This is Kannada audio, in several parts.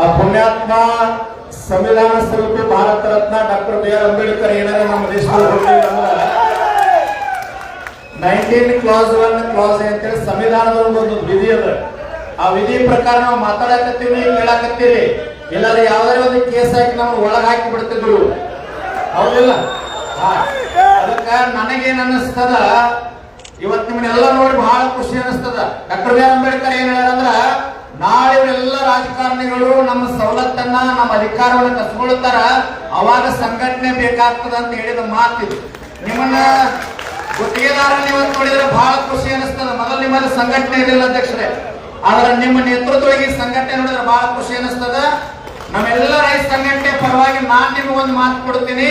ಆ ಪುಣ್ಯಾತ್ಮ ಸಂವಿಧಾನ ಶಿಲ್ಪಿ Bharat Ratna doctor B R Ambedkar ಏನಾರ ನಮ್ಮ ದೇಶದಲ್ಲಿ 19 ಕ್ಲಾಸ್ 1 ಕ್ಲಾಸ್ ಅಂತೇಳಿ ಸಂವಿಧಾನದ ಒಂದು ವಿಧಿ ಅದ. ಆ ವಿಧಿ ಪ್ರಕಾರ ನಾವು ಮಾತಾಡಕತ್ತೀವಿ, ಕೇಳಾಕತ್ತೀವಿ. ಇಲ್ಲಾದ್ರೆ ಯಾವ್ದಾರ ಒಂದು ಕೇಸ್ ಹಾಕಿ ನಾವು ಒಳಗೆ ಹಾಕಿ ಬಿಡ್ತಿದ್ರು, ಹೌದಿಲ್ಲ? ಅದಕ್ಕ ನನಗೇನ್ ಅನ್ನಿಸ್ತದ, ಇವತ್ತು ನಿಮ್ಮನ್ನೆಲ್ಲ ನೋಡಿ ಬಹಳ ಖುಷಿ ಅನಿಸ್ತದ. ಡಾಕ್ಟರ್ ಬಿ ಆರ್ ಅಂಬೇಡ್ಕರ್ ಏನ್ ಹೇಳ್ಯಾರಂದ್ರ, ನಾಳೆ ಇವರೆಲ್ಲ ರಾಜಕಾರಣಿಗಳು ನಮ್ಮ ಸವಲತ್ತನ್ನ ನಮ್ಮ ಅಧಿಕಾರವನ್ನು ಕಸ್ಕೊಳ್ತಾರ, ಅವಾಗ ಸಂಘಟನೆ ಬೇಕಾಗ್ತದ ಅಂತ ಹೇಳಿದ ಮಾತಿದು. ನಿಮ್ಮನ್ನ ಗುತ್ತಿಗೆದಾರನ್ನ ಇವತ್ತು ನೋಡಿದ್ರೆ ಬಹಳ ಖುಷಿ ಅನಿಸ್ತದ. ಮೊದಲು ನಿಮ್ಮಲ್ಲಿ ಸಂಘಟನೆ ಇರಲಿಲ್ಲ ಅಧ್ಯಕ್ಷರೇ, ಆದ್ರೆ ನಿಮ್ಮ ನೇತೃತ್ವವಾಗಿ ಸಂಘಟನೆ ನೋಡಿದ್ರೆ ಬಹಳ ಖುಷಿ ಅನಿಸ್ತದ. ನಮ್ಮೆಲ್ಲ ರೈತ ಸಂಘಟನೆ ಪರವಾಗಿ ನಾನ್ ನಿಮ್ಗೆ ಒಂದು ಮಾತು ಕೊಡ್ತೀನಿ.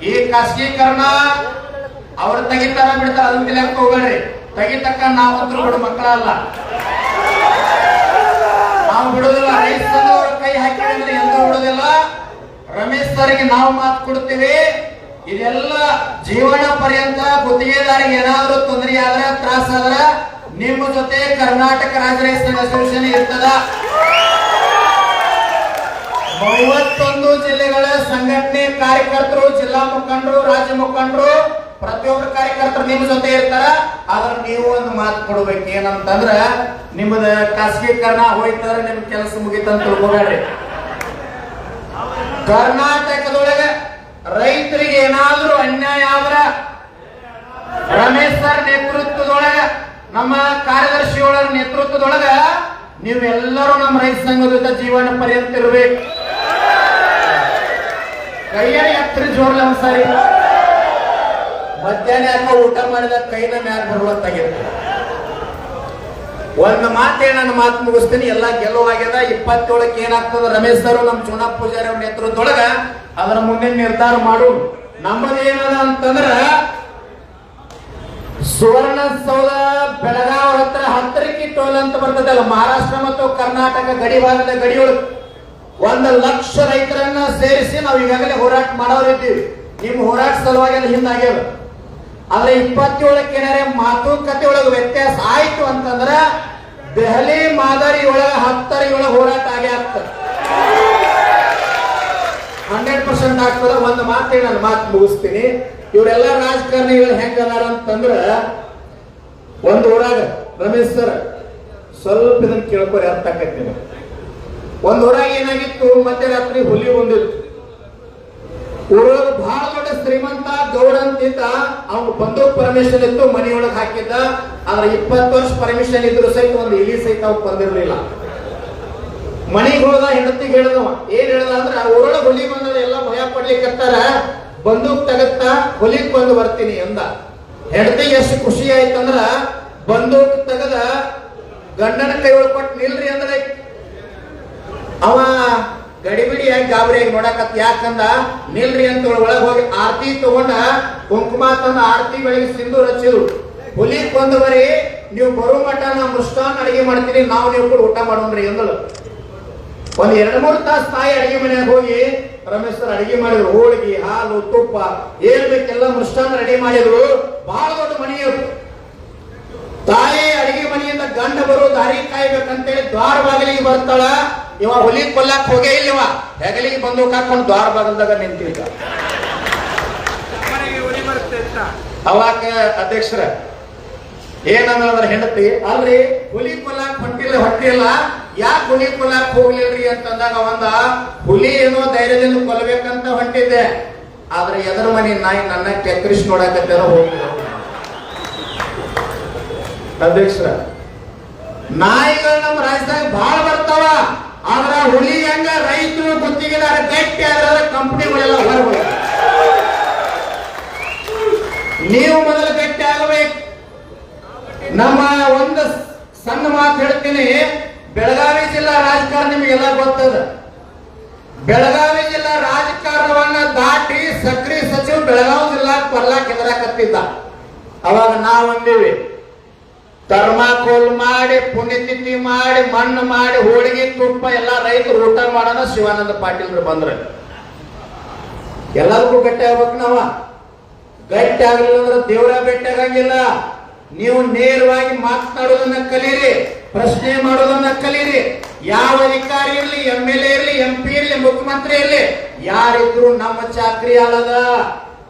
ಈ ಖಾಸಗೀಕರಣ ಅವ್ರು ತೆಗಿತಾರ ಬಿಡ್ತಾರ ಅದನ್ನ ತಿಳಿಯಕ್ ಹೋಗ್ಬೇಡ್ರಿ. ತೆಗಿತಕ್ಕ ನಾವಂತರೂ ಬಿಡು ಮಕ್ಕಳಲ್ಲ, ನಾವು ಬಿಡುದಿಲ್ಲ. ರೈತ ಸಂಘದವ್ರ ಕೈ ಹಾಕಿದ್ರೆ ಎಂದೂ ಬಿಡುದಿಲ್ಲ. ರಮೇಶ್ ಸರ್ಗೆ ನಾವು ಮಾತು ಕೊಡ್ತೀವಿ, ಇದೆಲ್ಲ ಜೀವನ ಪರ್ಯಂತ ಗುತ್ತಿಗೆದಾರಿಗೆ ಏನಾದ್ರೂ ತೊಂದರೆ ಆದ್ರೆ ತ್ರಾಸ ಆದ್ರ ನಿಮ್ಮ ಜೊತೆ ಕರ್ನಾಟಕ ರಾಜ್ಯ ರೈತ ಸಂಘ ಅಸೋಸಿಯೇಷನ್ ಇರ್ತದ. 31 ಜಿಲ್ಲೆಗಳ ಸಂಘಟನೆ ಕಾರ್ಯಕರ್ತರು, ಜಿಲ್ಲಾ ಮುಖಂಡರು, ರಾಜ್ಯ ಮುಖಂಡರು, ಪ್ರತಿಯೊಬ್ಬರು ಕಾರ್ಯಕರ್ತರು ನಿಮ್ಮ ಜೊತೆ ಇರ್ತಾರ. ಆದ್ರೆ ನೀವು ಒಂದು ಮಾತು ಕೊಡ್ಬೇಕು, ಏನಂತಂದ್ರ ನಿಮ್ಮದ ಖಾಸಗೀಕರಣ ಹೋಯ್ತಾರೆ, ನಿಮ್ ಕೆಲಸ ಮುಗಿತಂತ ತಿಳ್ಕೊಬೇಡ್ರಿ. ಕರ್ನಾಟಕದೊಳಗ ರೈತರಿಗೆ ಏನಾದ್ರೂ ಅನ್ಯಾಯ ಆದ್ರ ರಮೇಶ್ ಸರ್ ನೇತೃತ್ವದೊಳಗ, ನಮ್ಮ ಕಾರ್ಯದರ್ಶಿಯವರ ನೇತೃತ್ವದೊಳಗ ನೀವೆಲ್ಲರೂ ನಮ್ಮ ರೈತ ಸಂಘದ ಜೊತೆ ಜೀವನ ಪರ್ಯಂತ ಇರ್ಬೇಕು. ಕೈಯ ಎತ್ತರ ಜೋರ್ಲ ಒಂದ್ಸಾರಿ ಮಧ್ಯಾಹ್ನ ಯಾಕೋ ಊಟ ಮಾಡಿದ ಕೈನ ಮ್ಯಾಗ ಬರುವಂತಾಗಿರುತ್ತೆ. ಒಂದು ಮಾತೇ ನನ್ನ ಮಾತು ಮುಗಿಸ್ತೀನಿ. ಎಲ್ಲ ಗೆಲುವಾಗ್ಯದ. 27ಕ್ಕೆ ಏನಾಗ್ತದ, ರಮೇಶ್ ಸರ್ ನಮ್ಮ ಚುನಾವ್ ಪೂಜಾರಿ ಅವ್ರ ನೇತೃತ್ವದೊಳಗ ಅದರ ಮುಂದೆ ನಿರ್ಧಾರ ಮಾಡು. ನಮ್ಮದೇನದ ಅಂತಂದ್ರ ಸುವರ್ಣಸೌಧ ಬೆಳಗಾವ್ ಹತ್ರ ಹತ್ತರಕ್ಕೆ ಟೋಲ್ ಅಂತ ಬರ್ತದಲ್ಲ, ಮಹಾರಾಷ್ಟ್ರ ಮತ್ತು ಕರ್ನಾಟಕ ಗಡಿ ಭಾಗದ ಗಡಿಯೊಳಗೆ 1 ಲಕ್ಷ ರೈತರನ್ನ ಸೇರಿಸಿ ನಾವು ಈಗಾಗಲೇ ಹೋರಾಟ ಮಾಡೋರಿದ್ದೀವಿ. ನಿಮ್ಮ ಹೋರಾಟ ಸಲುವಾಗಿ ಹಿಂದಾಗ್ಯದ. ಆದ್ರೆ 27ಕ್ಕೆ ಏನಾರೆ ಮಾತುಕತೆ ಒಳಗೆ ವ್ಯತ್ಯಾಸ ಆಯ್ತು ಅಂತಂದ್ರ ದೆಹಲಿ ಮಾದರಿ ಒಳಗ 10 ಒಳಗೆ ಹೋರಾಟ ಆಗೇ ಆಗ್ತದೆ, 100% ಆಗ್ತದ. ಒಂದು ಮಾತೇ ನಾನು ಮಾತು ಮುಗಿಸ್ತೀನಿ. ಇವರೆಲ್ಲ ರಾಜಕಾರಣಿಗಳು ಹೆಂಗದಾರ ಅಂತಂದ್ರ, ಒಂದು ಊರಾಗ ರಮೇಶ್ ಸರ್ ಸ್ವಲ್ಪ ಇದನ್ನ ಕೇಳ್ಕೊರಿ, ಅರ್ಥ ಆಕೈತಿ. ಒಂದ್ ಊರಾಗ ಏನಾಗಿತ್ತು, ಮಧ್ಯರಾತ್ರಿ ಹುಲಿ ಬಂದಿತ್ತು. ಊರೊಳಗೆ ಬಹಳ ದೊಡ್ಡ ಶ್ರೀಮಂತ ಗೌಡ ಅಂತಿದ್ದ. ಅವ್ನು ಬಂದೂಕ್ ಪರ್ಮಿಷನ್ ಇತ್ತು, ಮನೆಯೊಳಗೆ ಹಾಕಿದ್ದ. ಆದ್ರೆ 20 ವರ್ಷ ಪರ್ಮಿಷನ್ ಇದ್ರು ಸಹಿತ ಒಂದು ಇಲಿ ಸಹಿತ ಅವ್ರು ಬಂದಿರ್ಲಿಲ್ಲ. ಮನೆಗೆ ಹೋದ, ಹೆಂಡತಿಗೆ ಹೇಳಿದವ. ಏನ್ ಹೇಳ್ದ ಅಂದ್ರೆ, ಊರೊಳಗೆ ಹುಲಿ ಬಂದ್ರೆ ಎಲ್ಲ ಭಯ ಪಡ್ಲಿಕ್ಕತ್ತಾರ, ಬಂದೂಕ್ ತಗತ್ತಾ ಹುಲಿಗ್ ಬಂದು ಬರ್ತೀನಿ ಅಂದ. ಹೆಂಡತಿಗೆ ಎಷ್ಟು ಖುಷಿ ಆಯ್ತಂದ್ರ ಬಂದೂಕ್ ತೆಗದ ಗಂಡನ ಕೈ ಒಳಗೆ ಕೊಟ್ಟು ನಿಲ್ರಿ ಅಂದ್ರೆ ಅವ ಗಡಿಬಿಡಿಯಾಗಿ ಗಾಬರಿಯಾಗಿ ನೋಡಕತ್. ಯಾಕಂದ ನಿಲ್ರಿ ಅಂತ ಒಳಗೆ ಹೋಗಿ ಆರತಿ ತಗೊಂಡ ಕುಂಕುಮ ತಂದ ಆರತಿ ಬೆಳಗ್ಗೆ ಸಿಂಧೂರ ಹಚ್ಚಿದ್ರು. ಹುಲಿ ಬಂದು ಬರೀ ನೀವು ಬರೋ ಮಠ ನಾ ಮೃಷ್ಟಾನ್ನ ಅಡಿಗೆ ಮಾಡ್ತೀನಿ, ನಾವು ನೀವು ಕೂಡ ಊಟ ಮಾಡೋಣ್ರಿ ಅಂದಳು. ಒಂದ್ 2-3 ತಾಸು ತಾಯಿ ಅಡಿಗೆ ಮನೆಯಾಗ ಹೋಗಿ ರಮೇಶ್ ಸರ್ ಅಡಿಗೆ ಮಾಡಿದ್ರು. ಹೋಳಿಗೆ, ಹಾಲು, ತುಪ್ಪ ಏನ್ ಬೇಕೆಲ್ಲ ಮೃಷ್ಟಾನ್ನ ರೆಡಿ ಮಾಡಿದ್ರು. ಬಹಳ ದೊಡ್ಡ ಮನೆಯವರು. ತಾಯಿ ಅಡಿಗೆ ಮನೆಯಿಂದ ಗಂಡ ಬರೋ ದಾರಿ ಕಾಯ್ಬೇಕಂತೇಳಿ ದ್ವಾರ ಬಾಗಿಲಿಗೆ ಬರ್ತಾಳ. ಇವ ಹುಲಿ ಕೊಲ್ಲಾಕ್ ಹೋಗೇ ಇಲ್ಲವ, ಹೆಗಲಿಗೆ ಬಂದು ಹಾಕೊಂಡು ದ್ವಾರ ಬಾಗಿಲ್ದಾಗ ನಿಂತಿದ್ದ. ಅವಾಗ ಅಧ್ಯಕ್ಷರ ಏನಂದ್ರ ಹೆಂಡತಿ, ಅಲ್ರಿ ಹುಲಿ ಕೊಲ್ಲಾಕ್ ಹೊಟ್ಟಿಲ್ಲ, ಯಾಕೆ ಹುಲಿ ಕೊಲ್ಲಾಕ್ ಹೋಗ್ಲಿಲ್ರಿ ಅಂತಂದಾಗ ಒಂದ ಹುಲಿ ಏನೋ ಧೈರ್ಯದಿಂದ ಕೊಲ್ಲಬೇಕಂತ ಹೊಂಟಿದ್ದೆ. ಆದ್ರೆ ಎದರ ಮನೆ ನಾಯಿ ನನ್ನ ಕೆಕ್ಕರಿಸಿ ನೋಡಕತ್ತಾರ ಹೋಗಿಲ್ಲ. ಅಧ್ಯಕ್ಷರ ನಾಯಿಗಳು ನಮ್ಮ ರಾಜ್ಯದಾಗ ಬಹಳ ಬರ್ತಾವ. ಆದ್ರ ಹುಲಿ ಹಂಗ ರೈತರು ಗುತ್ತಿಗೆದಾರ ಗಟ್ಟಿ ಆದ್ರೆ ಕಂಪನಿಗಳೆಲ್ಲ ಹೊರಗೆ. ನೀವು ಮೊದಲು ಗಟ್ಟಿ ಆಗಬೇಕು. ನಮ್ಮ ಒಂದು ಸಣ್ಣ ಮಾತು ಹೇಳ್ತೀನಿ. ಬೆಳಗಾವಿ ಜಿಲ್ಲಾ ರಾಜಕಾರಣ ನಿಮಗೆಲ್ಲ ಗೊತ್ತದ. ಬೆಳಗಾವಿ ಜಿಲ್ಲಾ ರಾಜಕಾರಣವನ್ನ ದಾಟಿ ಸಕ್ರಿ ಸಚಿವ ಬೆಳಗಾವಿ ಜಿಲ್ಲಾ ಬರ್ಲಾಕ್ ಎದುರಾಕತ್ತಿದ್ದ. ಅವಾಗ ನಾವಂದೀವಿ, ಥರ್ಮಾಕೋಲ್ ಮಾಡಿ, ಪುಣ್ಯತಿಥಿ ಮಾಡಿ, ಮಣ್ಣು ಮಾಡಿ, ಹೋಳಿಗೆ ತುಪ್ಪ ಎಲ್ಲ ರೈತರು ಊಟ ಮಾಡೋಣ. ಶಿವಾನಂದ ಪಾಟೀಲ್ರು ಬಂದ್ರೆ ಎಲ್ಲರಿಗೂ ಗಟ್ಟಿ ಆಗ್ಬೇಕು. ನಾವ ಗಟ್ಟಿ ಆಗ್ಲಿಲ್ಲ ಅಂದ್ರೆ ದೇವರ ಭೇಟಿ ಆಗಂಗಿಲ್ಲ. ನೀವು ನೇರವಾಗಿ ಮಾತನಾಡೋದನ್ನ ಕಲೀರಿ, ಪ್ರಶ್ನೆ ಮಾಡೋದನ್ನ ಕಲೀರಿ. ಯಾವ ಅಧಿಕಾರಿ ಇರಲಿ, ಮುಖ್ಯಮಂತ್ರಿಯಲ್ಲಿ ಯಾರಿದ್ರು ನಮ್ಮ ಚಾಕ್ರಿ ಆಳದ.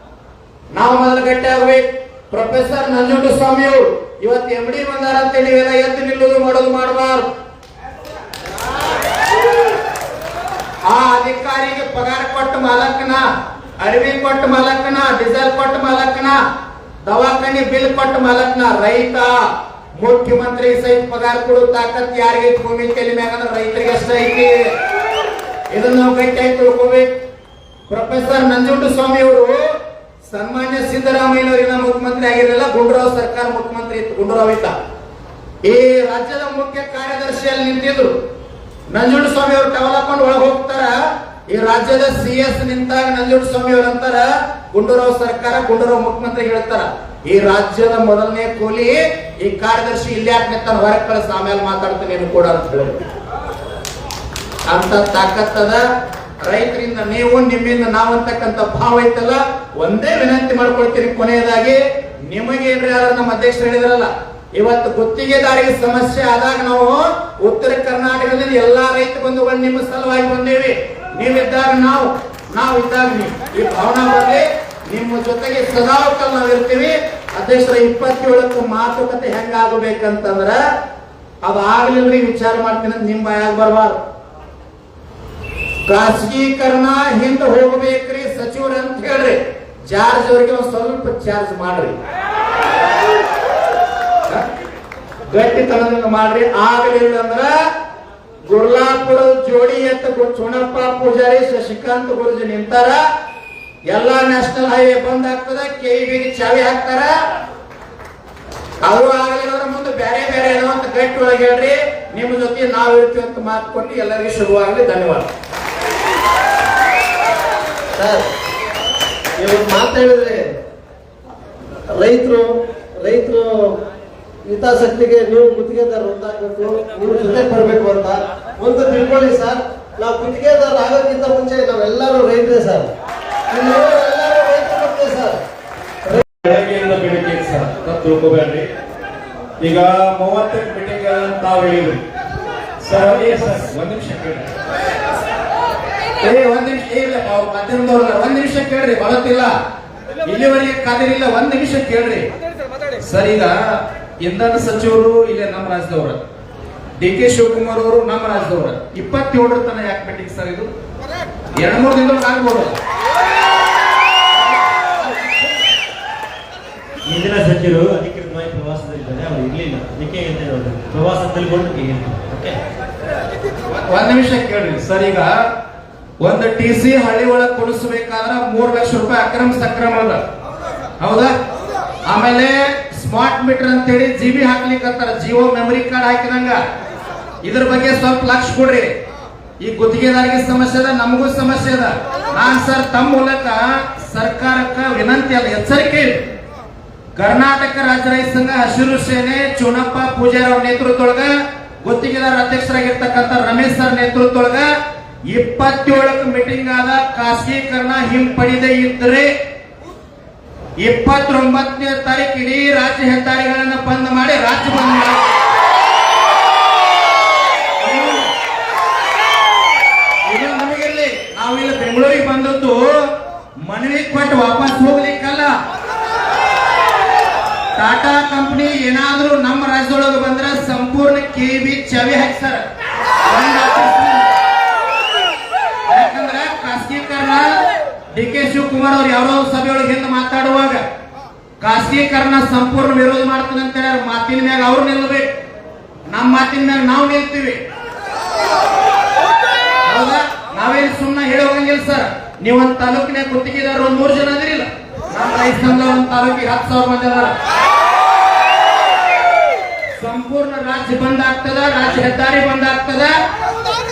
ನಾವು ಮೊದಲು ಗಟ್ಟಿ ಆಗ್ಬೇಕು. ಪ್ರೊಫೆಸರ್ ನಂಜುಂಡಸ್ವಾಮಿ ಅವರು ಇವತ್ತು MD ಬಂದಾರ ಅಂತೇಳಿ ಎಲ್ಲ ಎದ್ದು ನಿಲ್ಲುವುದು ಮಾಡೋದು ಮಾಡಬಾರ್ದು. ಆ ಅಧಿಕಾರಿಗೆ ಪಗಾರ ಕೊಟ್ಟ ಮಾಲಕನ, ಅರಿವಿ ಕೊಟ್ಟ ಮಾಲಕನ, ಡೀಸೆಲ್ ಕೊಟ್ಟ ಮಾಲಕನ, ದವಾಖಾನೆ ಬಿಲ್ ಕೊಟ್ಟ ಮಾಲಕನ ರೈತ. ಮುಖ್ಯಮಂತ್ರಿ ಸಹಿತ ಪಗಾರ ಕೊಡೋ ತಾಕತ್ ಯಾರಿಗೆ ಭೂಮಿ ತಲೆ ಮ್ಯಾಗ ಅಂದ್ರೆ ರೈತರಿಗೆ ಅಷ್ಟ ಐತಿ. ಇದನ್ನ ನಾವು ಗಟ್ಟಿಯಾಗಿ ತಿಳ್ಕೋಬೇಕು. ಪ್ರೊಫೆಸರ್ ನಂಜುಂಡಸ್ವಾಮಿ ಅವರು ಸನ್ಮಾನ್ಯ ಸಿದ್ದರಾಮಯ್ಯನವರಿನ ಮುಖ್ಯಮಂತ್ರಿ ಆಗಿರಲಿಲ್ಲ, ಗುಂಡೂರಾವ್ ಸರ್ಕಾರ ಮುಖ್ಯಮಂತ್ರಿ ಇತ್ತು. ಗುಂಡೂರಾವ್ ಇದ್ದ ಈ ರಾಜ್ಯದ ಮುಖ್ಯ ಕಾರ್ಯದರ್ಶಿಯಲ್ಲಿ ನಿಂತಿದ್ರು. ನಂಜುಂಡಸ್ವಾಮಿ ಅವರು ಟವಲ್ ಹಾಕೊಂಡು ಒಳಗೆ ಹೋಗ್ತಾರ. ಈ ರಾಜ್ಯದ CS ನಿಂತಾಗ ನಂಜುಂಡಸ್ವಾಮಿ ಅವರು ಅಂತಾರ, ಗುಂಡೂರಾವ್ ಸರ್ಕಾರ, ಗುಂಡೂರಾವ್ ಮುಖ್ಯಮಂತ್ರಿ ಹೇಳ್ತಾರ, ಈ ರಾಜ್ಯದ ಮೊದಲನೇ ಕೂಲಿ ಈ ಕಾರ್ಯದರ್ಶಿ ಇಲ್ಲಿ ಯಾಕೆ ನಿಂತಾನ, ಹೊರಗೆ ಕಳಿಸ್, ಆಮೇಲೆ ಮಾತಾಡ್ತೀನಿ ಏನು ಕೂಡ ಅಂತ ಹೇಳಿ. ಅಂತ ತಾಕತ್ತದ ರೈತರಿಂದ ನೀವು, ನಿಮ್ಮಿಂದ ನಾವು ಅಂತಕ್ಕಂಥ ಭಾವ ಐತಲ್ಲ. ಒಂದೇ ವಿನಂತಿ ಮಾಡ್ಕೊಳ್ತೀನಿ ಕೊನೆಯದಾಗಿ, ನಿಮಗೇನ್ರಿ ನಮ್ಮ ಅಧ್ಯಕ್ಷರು ಹೇಳಿದ್ರಲ್ಲ, ಇವತ್ತು ಗುತ್ತಿಗೆದಾರಿಗೆ ಸಮಸ್ಯೆ ಆದಾಗ ನಾವು ಉತ್ತರ ಕರ್ನಾಟಕದಲ್ಲಿ ಎಲ್ಲಾ ರೈತ ಬಂಧುಗಳು ನಿಮ್ಮ ಸಲುವಾಗಿ ಬಂದೇವಿ. ನೀವಿದ್ದಾಗ ನಾವು ಇದ್ದಾಗ ನೀವು. ಈ ಭಾವನಾ ಬರಲಿ, ನಿಮ್ಮ ಜೊತೆಗೆ ಸದಾಕಾಲ ನಾವು ಇರ್ತೀವಿ. ಅಧ್ಯಕ್ಷರ 27ಕ್ಕೆ ಮಾತುಕತೆ ಹೆಂಗಾಗಬೇಕಂತಂದ್ರ ಅದು ಆಗ್ಲಿಲ್ರಿ, ವಿಚಾರ ಮಾಡ್ತೀನಿ ಅಂತ ನಿಮ್ ಬಾಯಾಗ ಬರಬಾರ್ದು. ಖಾಸಗೀಕರಣ ಹಿಂದೆ ಹೋಗ್ಬೇಕ್ರಿ ಸಚಿವರು ಅಂತ ಹೇಳ್ರಿ. ಜಾರ್ಜ್ ಅವರಿಗೆ ಒಂದು ಸ್ವಲ್ಪ ಚಾರ್ಜ್ ಮಾಡ್ರಿ, ಗಟ್ಟಿತನದಿಂದ ಮಾಡ್ರಿ. ಆಗಲಿಲ್ಲ ಅಂದ್ರ ಗುರ್ಲಾಪುರ ಜೋಡಿ ಎತ್ತ ಚುಣಪ್ಪ ಪೂಜಾರಿ, ಶಶಿಕಾಂತ್ ಗುರುಜಿ ನಿಂತಾರ. ಎಲ್ಲಾ ನ್ಯಾಷನಲ್ ಹೈವೇ ಬಂದ್ ಆಗ್ತದ, KEBಗೆ ಚಾವಿ ಹಾಕ್ತಾರ. ಅವರು ಆಗಲಿಲ್ಲ ಮುಂದೆ ಬೇರೆ ಬೇರೆ ಏನೋ ಅಂತ ಗಟ್ಟಿ ಒಳಗೆ ಹೇಳ್ರಿ. ನಿಮ್ಮ ಜೊತೆ ನಾವು ಇರ್ತೀವಿ ಅಂತ ಮಾತು ಕೊಟ್ಟು ಎಲ್ಲರಿಗೂ ಶುರುವಾಗಲಿ. ಧನ್ಯವಾದ. ಸರ್, ಇವತ್ತು ಮಾತಾಡಿದ್ರೆ ರೈತರು ಹಿತಾಸಕ್ತಿಗೆ ನೀವು ಗುತ್ತಿಗೆದಾರ ಒಂದಾಗಬೇಕು, ನೀವು ಜೊತೆ ಬರಬೇಕು ಅಂತ ಒಂದು ತಿಳ್ಕೊಳ್ಳಿ ಸರ್. ನಾವು ಗುತ್ತಿಗೆದಾರ ಆಗೋಕ್ಕಿಂತ ಮುಂಚೆ ನಾವೆಲ್ಲರೂ ರೈತರೇ ಸರ್. ಎಲ್ಲರೂ ರೈತರು ಬರ್ತೀವಿ ಸರ್. ಬೆಳಗ್ಗೆಯಿಂದ ಬೆಳಿಗ್ಗೆ ಸರ್ ತಿಳ್ಕೊಬೇಡ್ರಿ. ಈಗ 30 ಮೀಟಿಂಗ್ ತಾವು ಹೇಳಿದ್ರಿ ಸರ್. ಒಂದ್ ನಿಮಿಷ ಕೇಳ್ರಿ, ಒಂದ್ ನಿಮಿಷ ಇಲ್ಲ ಮಧ್ಯಮದವ್ರಲ್ಲ, ಒಂದ್ ನಿಮಿಷ ಕೇಳ್ರಿ. ಬರುತ್ತಿಲ್ಲ, ಇಲ್ಲಿವರೆಗೆ ಕಾದಿರಿಲ್ಲ, ಒಂದ್ ನಿಮಿಷ ಕೇಳ್ರಿ ಸರ್. ಈಗ ಇಂಧನ ಸಚಿವರು ಇಲ್ಲೇ ನಮ್ಮ ರಾಜ್ಯದವ್ರ, DK ಶಿವಕುಮಾರ್ ಅವರು ನಮ್ಮ ರಾಜ್ಯದವ್ರ. 27 ತನ ಯಾಕೆ ಮೀಟಿಂಗ್ ಸರ್? ಇದು 2-3 ದಿನದೊಳಗೆ ಆಗ್ಬೋದು. ಇಂದಿನ ಸಚಿವರು ಅಧಿಕೃತವಾಗಿ ಪ್ರವಾಸದಲ್ಲಿದ್ದಾರೆ, ಅವರು ಇರ್ಲಿಲ್ಲ. ಅದಕ್ಕೆ ಪ್ರವಾಸದಲ್ಲಿ ಒಂದ್ ನಿಮಿಷ ಕೇಳ್ರಿ ಸರ್. ಈಗ ಒಂದು TC ಹಳ್ಳಿ ಒಳಗೆ ಕೊಡಿಸಬೇಕಾದ್ರೆ 3 ಲಕ್ಷ ರೂಪಾಯಿ ಅಕ್ರಮ ಸಕ್ರಮ ಅದ, ಹೌದಾ? ಆಮೇಲೆ ಸ್ಮಾರ್ಟ್ ಮೀಟರ್ ಅಂತೇಳಿ GB ಹಾಕ್ಲಿಕ್ಕಂತಾರ, ಜಿಯೋ ಮೆಮರಿ ಕಾರ್ಡ್ ಹಾಕಿದಂಗ. ಇದ್ರ ಬಗ್ಗೆ ಸ್ವಲ್ಪ ಲಕ್ಷ ಕೊಡ್ರಿ. ಈ ಗುತ್ತಿಗೆದಾರಿಗೆ ಸಮಸ್ಯೆ ಅದ, ನಮಗೂ ಸಮಸ್ಯೆ ಅದ. ನಾನ್ ಸರ್ ತಮ್ಮ ಮೂಲಕ ಸರ್ಕಾರಕ್ಕ ವಿನಂತಿ ಅಲ್ಲ, ಎಚ್ಚರಿಕೆ. ಕರ್ನಾಟಕ ರಾಜ್ಯ ರೈತ ಸಂಘ, ಹಸಿರು ಸೇನೆ, ಚುನಪ್ಪ ಪೂಜಾರಿ ಅವ್ರ ನೇತೃತ್ವದೊಳಗ, ಗುತ್ತಿಗೆದಾರ ಅಧ್ಯಕ್ಷರಾಗಿರ್ತಕ್ಕಂಥ ರಮೇಶ್ ಸರ್ ನೇತೃತ್ವದೊಳಗ 27ಕ್ಕೆ ಮೀಟಿಂಗ್ ಆದ. ಖಾಸಗೀಕರಣ ಹಿಂಪಡಿದೆ ಇದ್ರೆ 29ನೇ ತಾರೀಕು ಇಡೀ ರಾಜ್ಯ ಹೆದ್ದಾರಿಗಳನ್ನ ಬಂದ್ ಮಾಡಿ ರಾಜ್ಯ ಬಂದ್ ಮಾಡಿ. ಇದು ನಮಗಿರ್ಲಿ, ನಾವಿಲ್ಲಿ ಬೆಂಗಳೂರಿಗೆ ಬಂದದ್ದು ಮನವಿ ಕೊಟ್ಟು ವಾಪಸ್ ಹೋಗ್ಲಿಕ್ಕಲ್ಲ. ಟಾಟಾ ಕಂಪನಿ ಏನಾದ್ರೂ ನಮ್ಮ ರಾಜ್ಯದೊಳಗೆ ಬಂದ್ರೆ ಸಂಪೂರ್ಣ KEB ಚಾವಿ ಹಾಕ್ತಾರ. ಯಾಕಂದ್ರೆ ಖಾಸಗೀಕರಣ DK ಶಿವಕುಮಾರ್ ಅವ್ರು ಯಾರೋ ಸಭೆಯೊಳಗೆ ಹಿಂದೆ ಮಾತಾಡುವಾಗ ಖಾಸಗೀಕರಣ ಸಂಪೂರ್ಣ ವಿರೋಧ ಮಾಡ್ತಾನೆ ಅಂತ ಹೇಳಿ ಮಾತಿನ ಮ್ಯಾಗ ಅವ್ರು ನಿಲ್ಲಬೇಕು, ನಮ್ಮ ಮಾತಿನ ಮ್ಯಾಗ ನಾವು ನಿಲ್ತೀವಿ, ಹೌದಾ? ನಾವೇನು ಸುಮ್ಮನೆ ಹೇಳಿ ಹೋಗಂಗಿಲ್ಲ ಸರ್. ನೀವೊಂದು ತಾಲೂಕಿನ ಗುತ್ತಿಗೆದಾರರು 3 ಜನ ಅದಿರಿಲ್ಲ, ನಮ್ಮ ರೈತ ಸಂಘ ಒಂದು ತಾಲೂಕಿಗೆ 10,000 ಮಂದಿ ಅದಾರ. ಸಂಪೂರ್ಣ ರಾಜ್ಯ ಬಂದ್ ಆಗ್ತದ, ರಾಜ್ಯ ಹೆದ್ದಾರಿ ಬಂದ್ ಆಗ್ತದ.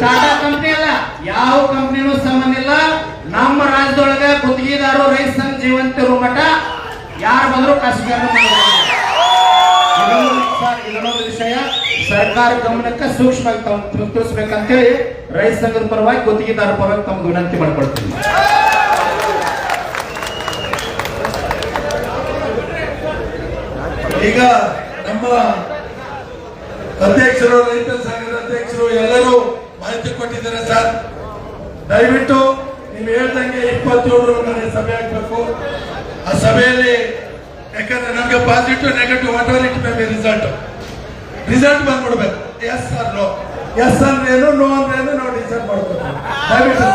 ಟಾಟಾ ಕಂಪನಿ ಅಲ್ಲ, ಯಾವ ಕಂಪನಿನೂ ಸಂಬಂಧ ಇಲ್ಲ. ನಮ್ಮ ರಾಜ್ಯದೊಳಗ ಗುತ್ತಿಗೆದಾರರು ರೈತ ಸಂಘ ಜೀವಂತ ಇರೋ ಮಠ ಯಾರು ಬಂದ್ರು ಖಾಸಗೀಕರಣ ಇದನ್ನೊಂದು ವಿಷಯ ಸರ್ಕಾರ ಗಮನಕ್ಕೆ ಸೂಕ್ಷ್ಮವಾಗಿ ತಿಳಿಸ್ಬೇಕಂತೇಳಿ ರೈತ ಸಂಘದ ಪರವಾಗಿ, ಗುತ್ತಿಗೆದಾರರ ಪರವಾಗಿ ತಮ್ಗೆ ವಿನಂತಿ ಮಾಡ್ಕೊಳ್ತೀನಿ. ಈಗ ನಮ್ಮ ಅಧ್ಯಕ್ಷರು, ರೈತ ಸಂಘದ ಅಧ್ಯಕ್ಷರು ಎಲ್ಲರೂ ಮಾಹಿತಿ ಕೊಟ್ಟಿದ್ದಾರೆ ಸರ್. ದಯವಿಟ್ಟು ನೀವು ಹೇಳ್ದಂಗೆ 27 ನನಗೆ ಸಭೆ ಆಗ್ಬೇಕು. ಆ ಸಭೆಯಲ್ಲಿ ಯಾಕಂದ್ರೆ ನಮ್ಗೆ positive negative whatever it may be result ಬಂದ್ಬಿಡ್ಬೇಕು. ಎಸ್ ಆರ್ ನೋ, ಎಸ್ ಅಂದ್ರೆ ಏನು, ನೋ ಅಂದ್ರೆ ಏನು ನಾವು ಡಿಸೈಡ್ ಮಾಡ್ಕೋತೀವಿ. ದಯವಿಟ್ಟು